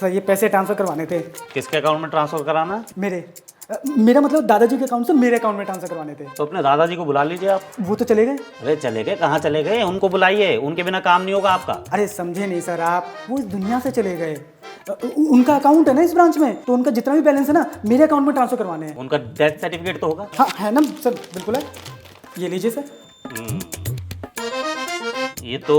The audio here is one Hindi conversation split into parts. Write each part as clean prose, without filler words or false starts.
सर ये पैसे ट्रांसफर करवाने थे। किसके अकाउंट में ट्रांसफर कराना है? मेरा मतलब दादाजी के अकाउंट से मेरे अकाउंट में ट्रांसफर करवाने थे। तो अपने दादाजी को बुला लीजिए आप। वो तो चले गए। अरे चले गए? कहाँ चले गए? उनको बुलाइए, उनके बिना काम नहीं होगा आपका। अरे समझे नहीं सर आप, वो इस दुनिया से चले गए। उनका अकाउंट है ना इस ब्रांच में, तो उनका जितना भी बैलेंस है ना मेरे अकाउंट में ट्रांसफर करवाने हैं। उनका डेथ सर्टिफिकेट तो होगा? हाँ है ना सर, बिल्कुल है। ये लीजिए सर। ये तो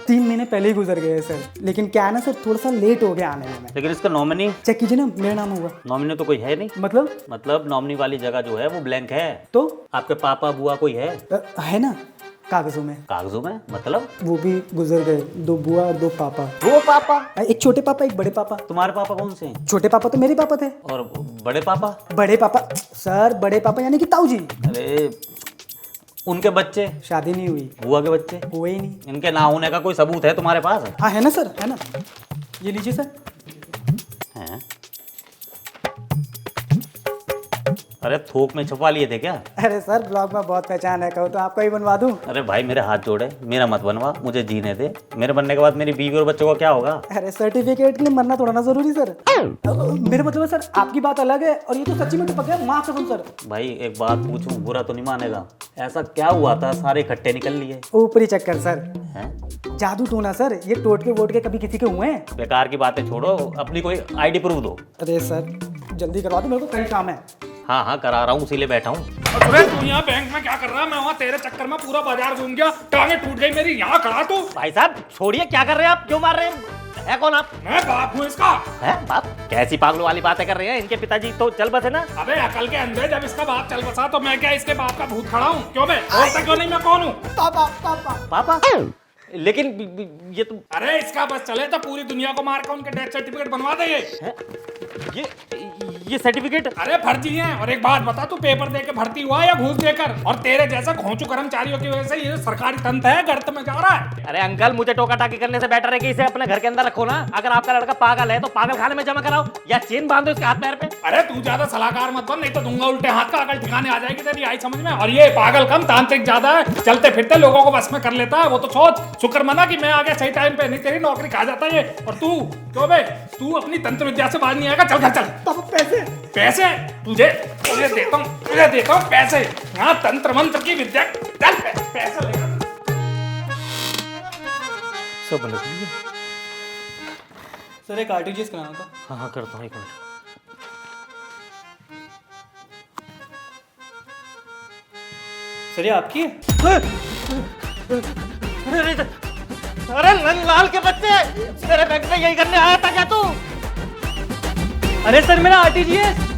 3 महीने पहले ही गुजर गए सर, लेकिन क्या है ना सर, थोड़ा सा लेट हो गया आने में। लेकिन इसका नॉमिनी चेक कीजिए ना, मेरा नाम होगा। नॉमिनी तो कोई है नहीं। मतलब नॉमिनी वाली जगह जो है वो ब्लैंक है। तो आपके पापा बुआ कोई है? है ना कागजों में। कागजों में मतलब? वो भी गुजर गए, 2 बुआ 2 पापा। 2 पापा? एक छोटे पापा एक बड़े पापा। तुम्हारे पापा कौन से हैं? छोटे पापा तो मेरे पापा थे। और बड़े पापा? बड़े पापा सर, बड़े पापा यानी कि ताऊ जी। अरे उनके बच्चे? शादी नहीं हुई। बुआ के बच्चे? हुए ही नहीं। इनके ना होने का कोई सबूत है तुम्हारे पास? हाँ है ना सर, है ना। ये लीजिए सर। हैं? अरे थोक में छुपा लिए थे क्या? अरे सर ब्लॉग में बहुत पहचान है, कहूँ तो आपको ही बनवा दूं। अरे भाई मेरे हाथ जोड़े, मेरा मत बनवा, मुझे जीने दे। मेरे बनने के बाद मेरी बीवी और बच्चों का क्या होगा? अरे सर्टिफिकेट के लिए मरना थोड़ा ना जरूरी सर। मेरा मतलब है सर, आपकी बात अलग है और ये तो सच्ची में तो पक्का है, माफ कसम सर। भाई एक बात पूछूं, बुरा तो नहीं मानेगा? ऐसा क्या हुआ था सारे इकट्ठे निकल लिए? ऊपरी चक्कर सर। हैं? जादू टूना सर, ये टोटके वोटके कभी किसी के हुए हैं? बेकार की बातें छोड़ो, अपनी कोई आईडी प्रूफ दो। अरे सर जल्दी करवा दो, मेरे को कई काम है। हाँ हाँ करा रहा हूँ, इसीलिए बैठा हूँ। अरे तू यहाँ बैंक में क्या कर रहा है? मैं वहाँ तेरे चक्कर में पूरा बाजार घूम गया, टांगे टूट गई मेरी। यहाँ खड़ा तू। भाई साहब छोड़िए, क्या कर रहे हैं आप? क्यों मार रहे हैं? है कौन आप? मैं बाप हूँ इसका। है बाप? कैसी पागलों वाली बातें कर रहे हैं? इनके पिताजी तो चल बसे ना। अबे अकल के अंधे, जब इसका बाप चल बसा तो मैं क्या इसके बाप का भूत खड़ा हूँ? क्यों बे? बोलता क्यों नहीं मैं कौन हूँ? पापा पापा पापा? लेकिन ये तो अरे इसका बस चले तो पूरी दुनिया को मार के उनके डेथ सर्टिफिकेट बनवा दे। ये सर्टिफिकेट? अरे फर्जी है। और एक बात बता, तू पेपर दे के भर्ती हुआ या घूस देकर? और तेरे जैसा घोंचू कर्मचारियों की वजह से ये सरकारी तंत्र है गर्त में जा रहा है। अरे अंकल, मुझे टोका टाकी करने से बेटर है कि इसे अपने घर के अंदर रखो ना। अगर आपका लड़का पागल है तो पागल खाने में जमा कराओ या चेन बांधो इसके हाथ पैर पे। अरे तू ज्यादा सलाहकार मत बन, नहीं तो दूंगा उल्टे हाथ का। अकल ठिकाने आ जाएगी तेरी, आई समझ में? और ये पागल कम तांत्रिक ज्यादा है, चलते फिरते लोगों को बस में कर लेता है। वो तो सोच, शुक्र मना कि मैं आ गया सही टाइम पे, नहीं तेरी नौकरी खा जाता है ये। और तू क्यों बे? तू अपनी तंत्र विद्या से बाहर नहीं आएगा। चल घर चल। पापा पैसे पैसे तुझे देता हूँ पैसे। यहाँ तंत्र मंत्र की विद्या। चल पैसे लेकर। सब लग गई। सर एक आरटीजीएस कराना था। हाँ हाँ करता हूँ, एक मिनट। सर ये आपकी है? अरे लाल के बच्चे, तेरे बैंक में यही करने आया था क्या तू? अरे सर मेरा आरटीजीएस।